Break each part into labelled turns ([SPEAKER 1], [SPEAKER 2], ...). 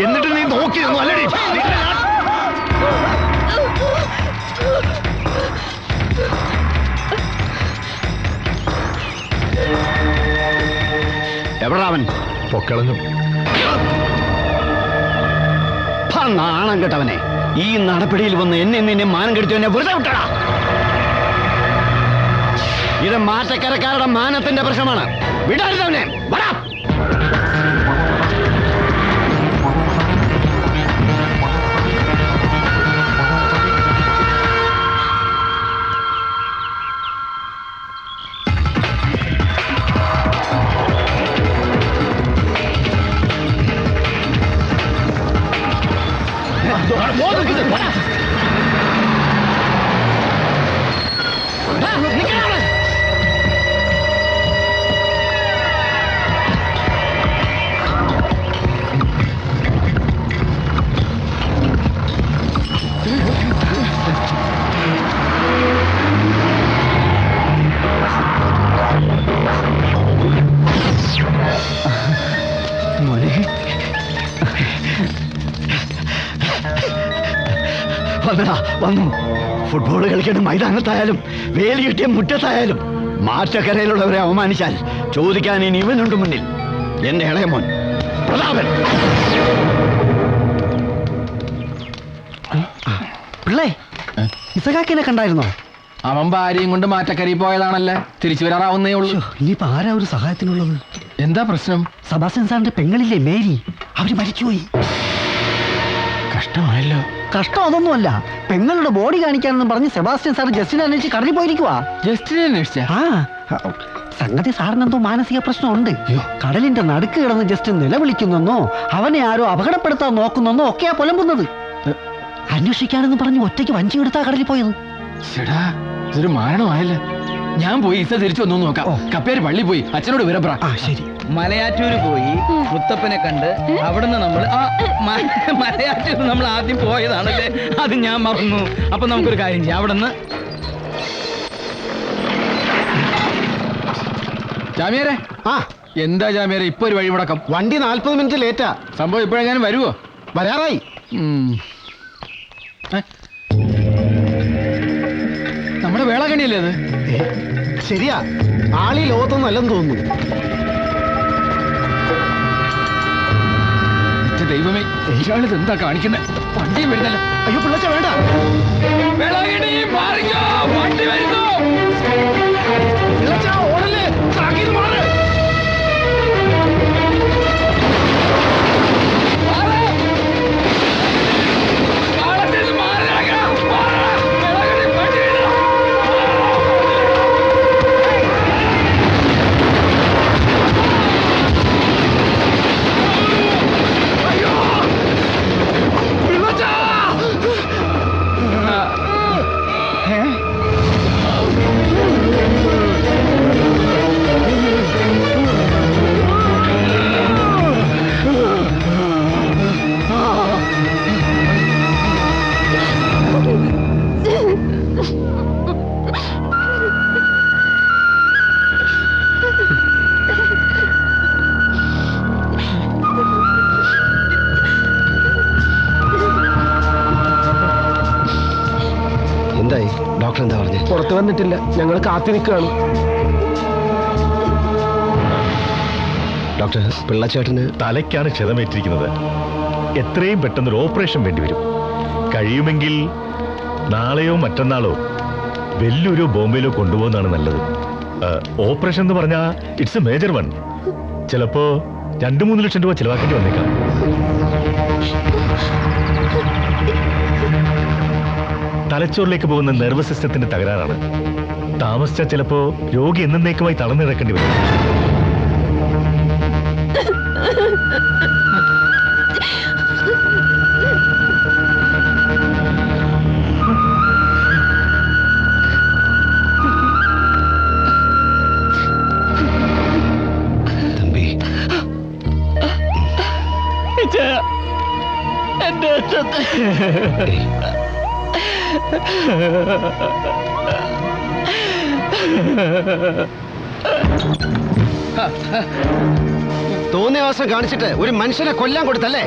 [SPEAKER 1] എന്നിട്ട് നീ നോക്കിയിരുന്നു അല്ലടി? എവിടാ അവൻ? പൊക്കളഞ്ഞു. നാണം കേട്ടവനെ, ഈ നടപടിയിൽ വന്ന് എന്നെ മാനം കെടുത്തവനെ വെറുതെ വിട്ടടാ. ഇത് മാറ്റക്കരക്കാരുടെ മാനത്തിന്റെ പ്രശ്നമാണ്. വിടരുതവനെ. വരാ. വന്നു. ഫുട്ബോൾ കളിക്കേണ്ട മൈതാനത്തായാലും വേലി കിട്ടിയ മുറ്റത്തായാലും മാറ്റക്കരയിലുള്ളവരെ അവമാനിച്ചാൽ ചോദിക്കാൻ ഇനി ഇവനുണ്ട് മുന്നിൽ. എന്റെ ഇളയമോൻ പ്രതാപൻ. പിള്ളേ, ഇസഹാക്കിനെ കണ്ടായിരുന്നോ?
[SPEAKER 2] അവൻ ഭാര്യയും കൊണ്ട് മാറ്റക്കരി പോയതാണല്ലേ, തിരിച്ചു വരാറാവുന്നേ ഉള്ളൂ.
[SPEAKER 1] ഇനിയിപ്പോ ആരാ ഒരു സഹായത്തിനുള്ളത്?
[SPEAKER 2] എന്താ പ്രശ്നം?
[SPEAKER 1] സബാസ്റ്റ്യൻ സാറിന്റെ പെങ്ങളില്ലേ മേരി, അവര് മരിച്ചുപോയി.
[SPEAKER 2] കഷ്ടമായല്ലോ.
[SPEAKER 1] കഷ്ടം അതൊന്നുമല്ല, പെങ്ങളുടെ ബോഡി കാണിക്കാനെന്ന് പറഞ്ഞ് സെബാസ്റ്റ്യൻ സാർ ജസ്റ്റിനെ അന്വേഷിച്ച് കടലിൽ പോയിരിക്കുവാ.
[SPEAKER 2] ജസ്റ്റിനെ അന്വേഷിച്ച?
[SPEAKER 1] സംഗതി സാറിനെന്തോ മാനസിക പ്രശ്നമുണ്ട്. കടലിന്റെ നടുക്ക് കിടന്ന് ജസ്റ്റ് നിലവിളിക്കുന്നെന്നോ അവനെ ആരോ അപകടപ്പെടുത്താൻ നോക്കുന്നെന്നോ ഒക്കെയാ പുലമ്പുന്നത്. അന്വേഷിക്കാനെന്ന് പറഞ്ഞ് ഒറ്റയ്ക്ക് വഞ്ചി എടുത്താ കടലിൽ പോയത്.
[SPEAKER 2] ചേടാ, ഇതൊരു മാരണമായല്ലേ. ഞാൻ പോയി ഇസ തിരിച്ചു വന്നു നോക്കാം. കപ്പേര് പള്ളി പോയി അച്ഛനോട് വിവരം പറ.
[SPEAKER 3] ശരി. മലയാറ്റൂര് പോയി മുത്തപ്പനെ കണ്ട് അവിടുന്ന് നമ്മൾ മലയാറ്റൂർ നമ്മൾ ആദ്യം പോയതാണല്ലേ, അത് ഞാൻ മറന്നു. അപ്പൊ നമുക്കൊരു കാര്യം ചെയ്യാം, അവിടുന്ന്
[SPEAKER 2] ജാമ്യാരെ. എന്താ ജാമ്യാരെ ഇപ്പൊ ഒരു വഴിമുടക്കം?
[SPEAKER 1] വണ്ടി 40 മിനിറ്റ് ലേറ്റാ.
[SPEAKER 2] സംഭവം ഇപ്പോഴെങ്ങാനും വരുവോ?
[SPEAKER 1] വരാറായി.
[SPEAKER 2] നമ്മുടെ വേളാങ്കണ്ണിയല്ലേ അത്?
[SPEAKER 1] ശരിയാ, ആളീ ലോകത്തൊന്നും അല്ലെന്ന് തോന്നുന്നു.
[SPEAKER 2] ദൈവമേ, ഇയാളിത് എന്താ കാണിക്കുന്നത്? വണ്ടിയും വരുന്നല്ലോ.
[SPEAKER 1] അയ്യോ പിള്ളച്ച വേണ്ട.
[SPEAKER 2] വണ്ടി വരുന്നു.
[SPEAKER 1] ഓടല്ലേ, മാറ്. ഡോക്ടർ എന്താ പറഞ്ഞു?
[SPEAKER 2] പുറത്തു വന്നിട്ടില്ല, ഞങ്ങൾ കാത്തു നിൽക്കുകയാണ്.
[SPEAKER 1] ഡോക്ടർ, പിള്ളച്ചേട്ടന്
[SPEAKER 4] തലയ്ക്കാണ് ക്ഷതമേറ്റിരിക്കുന്നത്. എത്രയും പെട്ടെന്നൊരു ഓപ്പറേഷൻ വേണ്ടിവരും. കഴിയുമെങ്കിൽ നാളെയോ മറ്റന്നാളോ വെല്ലൂരോ ബോംബെയിലോ കൊണ്ടുപോകുന്നതാണ് നല്ലത്. ഓപ്പറേഷൻ എന്ന് പറഞ്ഞാൽ ഇറ്റ്സ് എ മേജർ വൺ. ചിലപ്പോ 2-3 ലക്ഷം രൂപ ചിലവാക്കേണ്ടി വന്നേക്കാം. തലച്ചോറിലേക്ക് പോകുന്ന നെർവസ് സിസ്റ്റത്തിന്റെ തകരാറാണ്. താമസിച്ചാൽ ചിലപ്പോ രോഗി എന്നേക്കുമായി തളർന്നിടക്കേണ്ടി വരും.
[SPEAKER 5] തോന്നിയ ദിവസം കാണിച്ചിട്ട് ഒരു മനുഷ്യനെ കൊല്ലാൻ കൊടുത്തല്ലേ?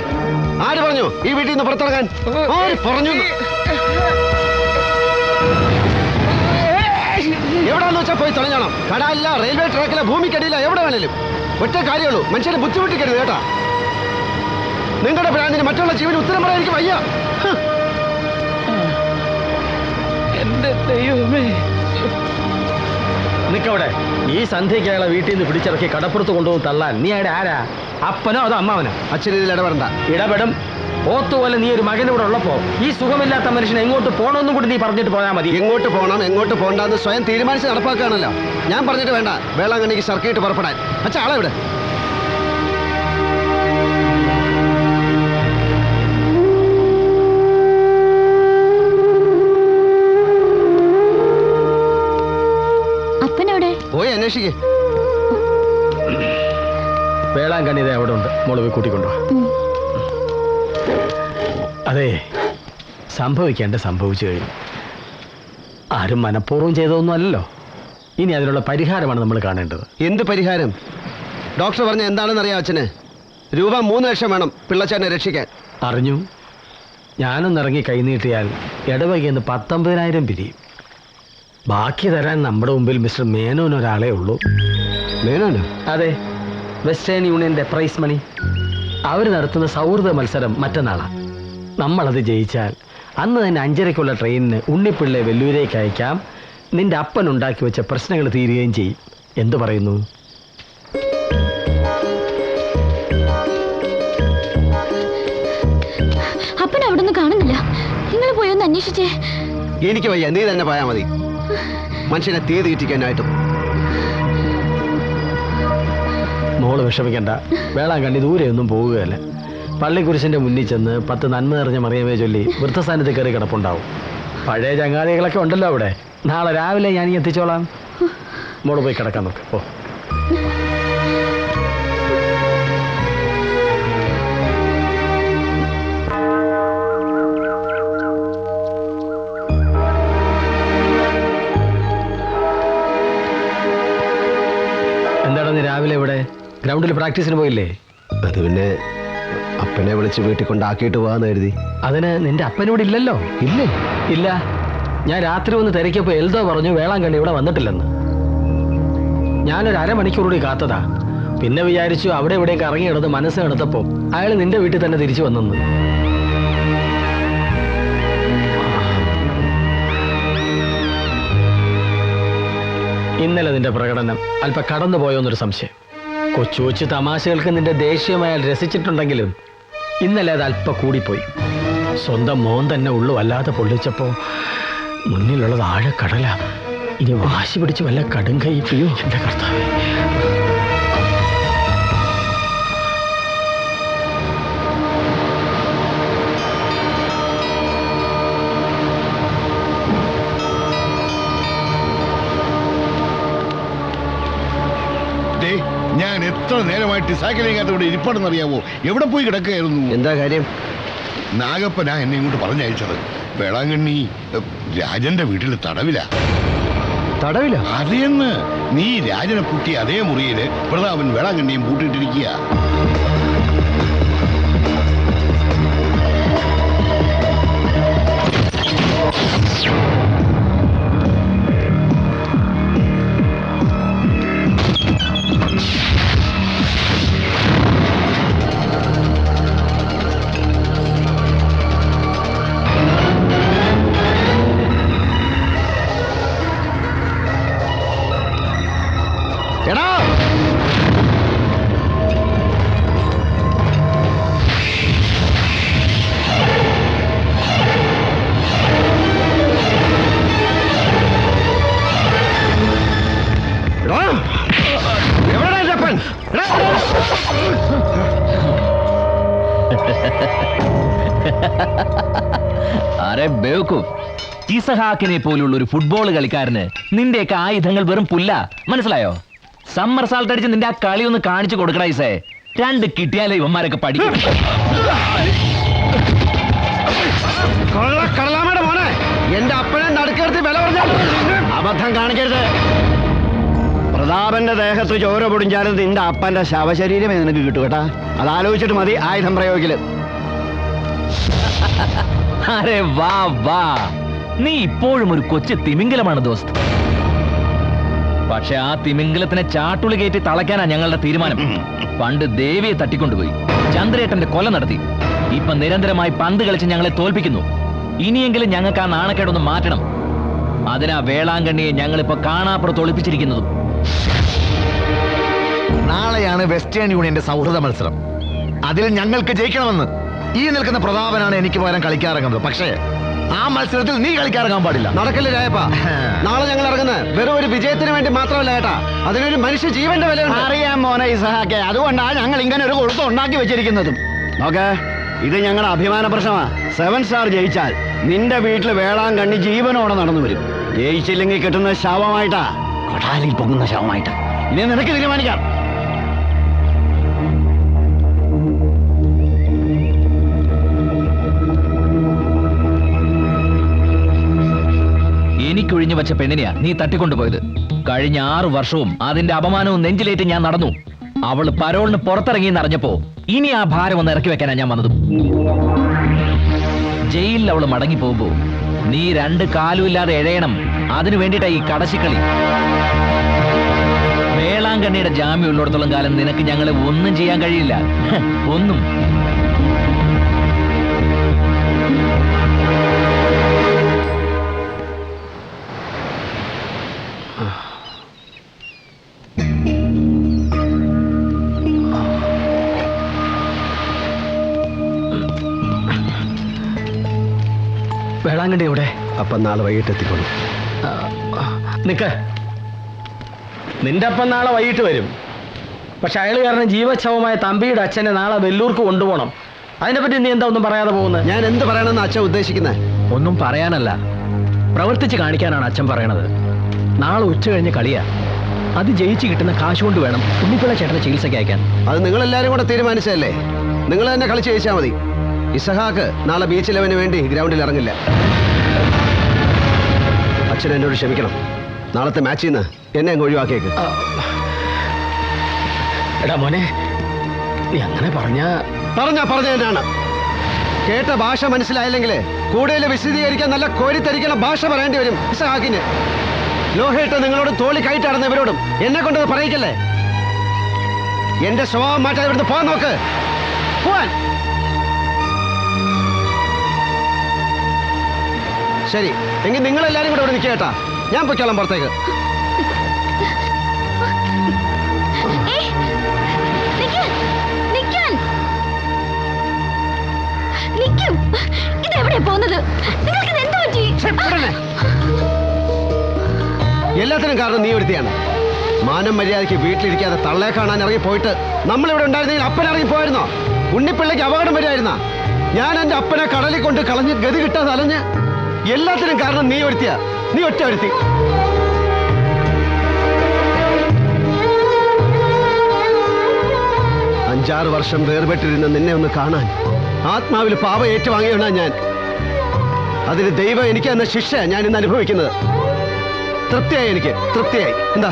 [SPEAKER 5] ആര് പറഞ്ഞു ഈ വീട്ടിൽ നിന്ന് പുറത്തിറങ്ങാൻ? ആര് പറഞ്ഞു? എവിടാന്ന് വെച്ചാൽ പോയി തെളിഞ്ഞണം. കടയില്ല, റെയിൽവേ ട്രാക്കിലെ, ഭൂമിക്കടിയില്ല, എവിടെ വേണേലും. ഒറ്റ കാര്യമുള്ളൂ, മനുഷ്യനെ ബുദ്ധിമുട്ടിക്കരുത് കേട്ടാ. നിങ്ങളുടെ ഭ്രാന്തിന് മറ്റുള്ള ജീവന് ഉത്തരം പറയാൻ എനിക്ക് വയ്യ.
[SPEAKER 3] എന്റെ ദൈവമേ.
[SPEAKER 5] നിക്കവിടെ. ഈ സന്ധ്യയ്ക്ക് അയാളെ വീട്ടിൽ നിന്ന് പിടിച്ചിറക്കി കടപ്പുറത്ത് കൊണ്ടുപോകും തള്ളാൻ നീ അയാളുടെ ആരാ? അപ്പനോ അതോ അമ്മാവനോ? അച്ഛൻ ഇതിൽ ഇടപെടണ്ട. ഇടപെടും. ഓത്തുപോലെ നീ ഒരു മകനിവിടെ ഉള്ളപ്പോ ഈ സുഖമില്ലാത്ത മനുഷ്യൻ എങ്ങോട്ട് പോകണമെന്നും കൂടി നീ പറഞ്ഞിട്ട് പോയാൽ മതി. എങ്ങോട്ട് പോകണം എങ്ങോട്ട് പോകണ്ടെന്ന് സ്വയം തീരുമാനിച്ച് നടപ്പാക്കുകയാണല്ലോ. ഞാൻ പറഞ്ഞിട്ട് വേണ്ട വേളാങ്കണ്ണിക്ക് സർക്കിട്ട് പുറപ്പെടാൻ. അച്ഛാ ആളെ ഇവിടെ.
[SPEAKER 6] അപ്പനവിടെ
[SPEAKER 5] പോയി അന്വേഷിക്കേ.
[SPEAKER 3] വേളാങ്കണ്ണി ഇതേ അവിടെ ഉണ്ട്. മോള് പോയി കൂട്ടിക്കൊണ്ടുവാ. അതെ, സംഭവിക്കേണ്ട സംഭവിച്ചു കഴിഞ്ഞു. ആരും മനഃപൂർവ്വം ചെയ്തതൊന്നും അല്ലല്ലോ. ഇനി അതിനുള്ള പരിഹാരമാണ് നമ്മൾ കാണേണ്ടത്.
[SPEAKER 5] എന്ത് പരിഹാരം? ഡോക്ടർ പറഞ്ഞ എന്താണെന്ന് അറിയാം അച്ഛന്? രൂപ 3 ലക്ഷം വേണം പിള്ളച്ചാനെ രക്ഷിക്കാൻ.
[SPEAKER 3] അറിഞ്ഞു. ഞാനൊന്നിറങ്ങി കൈനീട്ടിയാൽ ഇടവകയെന്ന് 19,000 പിരിയും. ബാക്കി തരാൻ നമ്മുടെ മുമ്പിൽ മിസ്റ്റർ മേനോൻ ഒരാളേ ഉള്ളൂ.
[SPEAKER 5] മേനോനോ?
[SPEAKER 3] അതെ, വെസ്റ്റേൺ യൂണിയന്റെ പ്രൈസ് മണി. അവർ നടത്തുന്ന സൗഹൃദ മത്സരം മറ്റന്നാളാണ്. നമ്മളത് ജയിച്ചാൽ അന്ന് തന്നെ 5:30-ക്കുള്ള ട്രെയിനിന് ഉണ്ണിപ്പിള്ളയെ വെല്ലൂരേക്ക് അയക്കാം. നിന്റെ അപ്പൻ ഉണ്ടാക്കി വെച്ച പ്രശ്നങ്ങൾ തീരുകയും ചെയ്യും. എന്തു പറയുന്നു?
[SPEAKER 6] അപ്പൻ അവിടെ നിന്ന് കാണുന്നില്ല. നിങ്ങൾ പോയി ഒന്ന് അന്വേഷിച്ചേ.
[SPEAKER 5] എനിക്ക് വയ്യ, നീ തന്നെ പോയാൽ മതി. മനുഷ്യനെ തീ തീറ്റിക്കാനായിട്ടും.
[SPEAKER 3] മോള് വിഷമിക്കണ്ട. വേളാങ്കണ്ണി ദൂരെയൊന്നും പോവുകയല്ല. പള്ളിക്കുരിശിന്റെ മുന്നിൽ ചെന്ന് 10 നന്മ നിറഞ്ഞ മറിയമേ ചൊല്ലി വൃദ്ധസ്ഥാനത്ത് കയറി കിടപ്പുണ്ടാവും. പഴയ ചങ്ങാതികളൊക്കെ ഉണ്ടല്ലോ അവിടെ. നാളെ രാവിലെ ഞാൻ എത്തിച്ചോളാം. മോള് പോയി കിടക്കാൻ നോക്ക്. ഓ, എന്താടാ നീ രാവിലെ ഇവിടെ ഗ്രൗണ്ടിൽ പ്രാക്ടീസിന് പോയില്ലേ?
[SPEAKER 5] അത് പിന്നെ അപ്പനെ വിളിച്ച് വീട്ടിൽ കൊണ്ടാക്കിയിട്ട് പോകാന്ന് കരുതി.
[SPEAKER 3] അതിന് നിന്റെ അപ്പനോട് ഇല്ലല്ലോ.
[SPEAKER 5] ഇല്ലേ?
[SPEAKER 3] ഇല്ല. ഞാൻ രാത്രി ഒന്ന് തിരക്കിയപ്പോൾ എൽദോ പറഞ്ഞു വേളാങ്കണ്ണി ഇവിടെ വന്നിട്ടില്ലെന്ന്. ഞാനൊരു അരമണിക്കൂർ കാത്തതാ. പിന്നെ വിചാരിച്ചു അവിടെ ഇവിടേക്ക് ഇറങ്ങി കിടന്ന് മനസ്സ് കിടത്തപ്പോൾ അയാൾ നിന്റെ വീട്ടിൽ തന്നെ തിരിച്ചു വന്നെന്ന്. ഇന്നലെ നിന്റെ പ്രകടനം അല്പം കടന്നു പോയോന്നൊരു സംശയം. കൊച്ചു കൊച്ചു തമാശകൾക്ക് നിന്റെ ദേഷ്യമയാൽ രസിച്ചിട്ടുണ്ടെങ്കിലും ഇന്നലെ അത് അല്പം കൂടിപ്പോയി. സ്വന്തം മോൻ തന്നെ ഉള്ളു വല്ലാതെ പൊള്ളിച്ചപ്പോ മുന്നിലുള്ളത് ആഴക്കടല. ഇനി വാശി പിടിച്ച് വല്ല കടും കൈ പിയോ എന്റെ കർത്താവേ.
[SPEAKER 7] ഞാൻ എത്ര നേരമായിട്ട് സൈക്കിളിങ്ങാത്ത ഇവിടെ ഇരിപ്പാണെന്നറിയാവോ? എവിടെ പോയി കിടക്കുകയായിരുന്നു?
[SPEAKER 5] എന്താ കാര്യം?
[SPEAKER 7] നാഗപ്പനാ എന്നെ ഇങ്ങോട്ട് പറഞ്ഞയച്ചത്. വേളാങ്കണ്ണി രാജന്റെ വീട്ടിൽ തടവില.
[SPEAKER 5] തടവില?
[SPEAKER 7] അറിയെന്ന്. നീ രാജനെ പൂട്ടി അതേ മുറിയില് പ്രതാപൻ വേളാങ്കണ്ണിയും പൂട്ടിയിട്ടിരിക്കുക.
[SPEAKER 5] എടാ, എവിടെടാ എൻ്റെ അപ്പൻ? എടാ.
[SPEAKER 8] അരെ ബേവക്കൂഫ്, ഇസഹാക്കിനെ പോലുള്ള ഒരു ഫുട്ബോൾ കളിക്കാരന് നിന്റെയൊക്കെ ആയുധങ്ങൾ വെറും പുല്ല. മനസ്സിലായോ? സമ്മർ സാൾട്ട് അടിച്ച് നിന്റെ ആ കളി ഒന്ന് കാണിച്ചു കൊടുക്കണ ഈസേ. 2 കിട്ടിയാലേ ഇവന്മാരൊക്കെ പഠിക്കും.
[SPEAKER 5] കടലാമയുടെ മോനെ, എന്റെ അപ്പനെ നടുക്കെടുത്ത് വില പറഞ്ഞാൽ അബദ്ധം കാണിക്കരുത്. പ്രതാപന്റെ ദേഹത്ത് ചോര പൊടിഞ്ഞാലും നിന്റെ അപ്പന്റെ ശവശരീരമേ നിനക്ക് കിട്ടു കേട്ടാ. അതാലോചിച്ചിട്ട് മതി ആയുധം പ്രയോഗിക്കല്.
[SPEAKER 8] അരെ വാ വാ, നീ ഇപ്പോഴും ഒരു കൊച്ചു തിമിംഗലമാണ് ദോസ്ത്. പക്ഷെ ആ തിമിംഗലത്തിനെ ചാട്ടുളി കയറ്റി തളയ്ക്കാനാ ഞങ്ങളുടെ തീരുമാനം. പണ്ട് ദേവിയെ തട്ടിക്കൊണ്ടുപോയി ചന്ദ്രേട്ടന്റെ കൊല നടത്തി. ഇപ്പൊ നിരന്തരമായി പന്ത് കളിച്ച് ഞങ്ങളെ തോൽപ്പിക്കുന്നു. ഇനിയെങ്കിലും ഞങ്ങൾക്ക് ആ നാണക്കേടൊന്ന് മാറ്റണം. അതിനാ വേളാങ്കണ്ണിയെ ഞങ്ങളിപ്പോ കാണാപ്പുറത്ത് ഒളിപ്പിച്ചിരിക്കുന്നതും.
[SPEAKER 9] നാളെയാണ് വെസ്റ്റേൺ യൂണിയന്റെ സൗഹൃദ മത്സരം. അതിൽ ഞങ്ങൾക്ക് ജയിക്കണമെന്ന് ഈ നിൽക്കുന്ന പ്രതാപനാണ് എനിക്ക് പകരം കളിക്കാറിറങ്ങുന്നത്. പക്ഷേ ആ മത്സരത്തിൽ നീ കളിക്കാറിറങ്ങാൻ പാടില്ല.
[SPEAKER 5] നടക്കില്ല രായപ്പാ. നാളെ ഞങ്ങൾ ഇറങ്ങുന്നത് വെറും ഒരു വിജയത്തിന് വേണ്ടി മാത്രമല്ല കേട്ടാ, അതിനൊരു മനുഷ്യ ജീവന്റെ വില അറിയാൻ മോനെ ഇസഹാക്കെ. അതുകൊണ്ടാണ് ഞങ്ങൾ ഇങ്ങനെ ഒരു കൊടുത്ത് ഉണ്ടാക്കി വെച്ചിരിക്കുന്നതും. നോക്ക്, ഇത് ഞങ്ങളുടെ അഭിമാന പ്രശ്നമാ. 7 സ്റ്റാർ ജയിച്ചാൽ നിന്റെ വീട്ടിൽ വേളാങ്കണ്ണി ജീവനോടെ നടന്നു വരും. ജയിച്ചില്ലെങ്കിൽ കിട്ടുന്ന ശവമായിട്ടാ, കൊട്ടാലിൽ പൊങ്ങുന്ന ശവമായിട്ടാ. ഇനി നിനക്ക് തീരുമാനിക്കാം.
[SPEAKER 8] എനിക്കൊഴിഞ്ഞു വച്ച പെണ്ണിനെയാ നീ തട്ടിക്കൊണ്ടുപോയത്. കഴിഞ്ഞ 6 വർഷവും അതിന്റെ അപമാനവും നെഞ്ചിലേറ്റ് ഞാൻ നടന്നു. അവള് പരോളിന് പുറത്തിറങ്ങിയെന്നറിഞ്ഞപ്പോ ഇനി ആ ഭാരം ഒന്ന് ഇറക്കി വെക്കാനാ ഞാൻ വന്നതും. ജയിലിൽ അവള് മടങ്ങി പോകുമ്പോ നീ 2 കാലും ഇല്ലാതെ എഴയണം. അതിനു വേണ്ടിയിട്ടാ ഈ കടശിക്കളി. വേളാങ്കണ്ണിയുടെ ജാമ്യം ഉള്ളിടത്തോളം കാലം നിനക്ക് ഞങ്ങളെ ഒന്നും ചെയ്യാൻ കഴിയില്ല. ഒന്നും.
[SPEAKER 3] വേളാങ്കണ്ണി എവിടെ?
[SPEAKER 5] അപ്പം നാളെ വൈകിട്ട് എത്തിക്കോളൂ. നിക്ക്, നിന്റെ അപ്പം നാളെ വൈകിട്ട് വരും. പക്ഷെ അയാൾ കാരണം ജീവച്ഛവമായ തമ്പിയുടെ അച്ഛനെ നാളെ വെല്ലൂർക്ക് കൊണ്ടുപോകണം. അതിനെപ്പറ്റി നീ എന്താ ഒന്നും പറയാതെ പോകുന്നത്? ഞാൻ എന്ത് പറയണമെന്ന് അച്ഛൻ ഉദ്ദേശിക്കുന്നത്?
[SPEAKER 3] ഒന്നും പറയാനല്ല, പ്രവർത്തിച്ച് കാണിക്കാനാണ് അച്ഛൻ പറയണത്. നാളെ ഉച്ച കഴിഞ്ഞ് കളിയാ. അത് ജയിച്ച് കിട്ടുന്ന കാശ് കൊണ്ട് വേണം ഉണ്ണിപ്പിള്ള ചേട്ടനെ ചികിത്സയ്ക്ക് അയക്കാൻ.
[SPEAKER 5] അത് നിങ്ങളെല്ലാരും കൂടെ തീരുമാനിച്ചതല്ലേ. നിങ്ങൾ തന്നെ കളിച്ച് ജയിച്ചാൽ മതി. ഇസഹാക്ക് നാളെ ബീച്ച് 11 വേണ്ടി ഗ്രൗണ്ടിൽ ഇറങ്ങില്ല. അച്ഛൻ എന്നോട് ക്ഷമിക്കണം. നാളത്തെ മാച്ചിൽ നിന്ന് എന്നെ അങ്ങ് ഒഴിവാക്കിയേക്ക്.
[SPEAKER 3] എടാ മോനെ, നീ അങ്ങനെ
[SPEAKER 5] പറഞ്ഞാണ്. കേട്ട ഭാഷ മനസ്സിലായില്ലെങ്കിൽ കൂടുതൽ വിശദീകരിക്കാൻ നല്ല കോരിത്തരിക്കുന്ന ഭാഷ പറയേണ്ടി വരും ഇസഹാക്കിന്. ലോഹയിട്ട് നിങ്ങളോട് തോളി കയറ്റാടുന്ന ഇവരോടും എന്നെ കൊണ്ടത് പറയിക്കല്ലേ. എന്റെ സ്വഭാവം മാറ്റാതെ ഇവിടുന്ന് പോകാൻ നോക്ക്. പോവാൻ. ശരി, എങ്കിൽ നിങ്ങളെല്ലാരും കൂടെ ഇവിടെ നിൽക്കേട്ടാ. ഞാൻ പൊയ്ക്കോളാം പുറത്തേക്ക്. എല്ലാത്തിനും കാരണം നീ ഒരുത്തിയാണ്. മാനം മര്യാദയ്ക്ക് വീട്ടിലിരിക്കാതെ തള്ളെ കാണാൻ ഇറങ്ങി പോയിട്ട് നമ്മളിവിടെ ഉണ്ടായിരുന്നെങ്കിൽ അപ്പൻ ഇറങ്ങി പോയിരുന്നോ? ഉണ്ണിപ്പിള്ളയ്ക്ക് അപകടം വരുമായിരുന്ന? ഞാൻ എന്റെ അപ്പനെ കടലിൽ കൊണ്ട് കളഞ്ഞ് ഗതി കിട്ടാതെ അലഞ്ഞ്. എല്ലാത്തിനും കാരണം നീ ഒരുത്തിയാ. നീ ഒറ്റ ഒരുത്തി. അഞ്ചാറ് വർഷം വേർപെട്ടിരുന്ന നിന്നെ ഒന്ന് കാണാൻ ആത്മാവിൽ പാപ ഏറ്റുവാങ്ങിയാണ് ഞാൻ. അതിന് ദൈവം എനിക്ക് എന്ന ശിക്ഷ ഞാൻ ഇന്ന് അനുഭവിക്കുന്നത്. തൃപ്തിയായി, എനിക്ക് തൃപ്തിയായി. എന്താ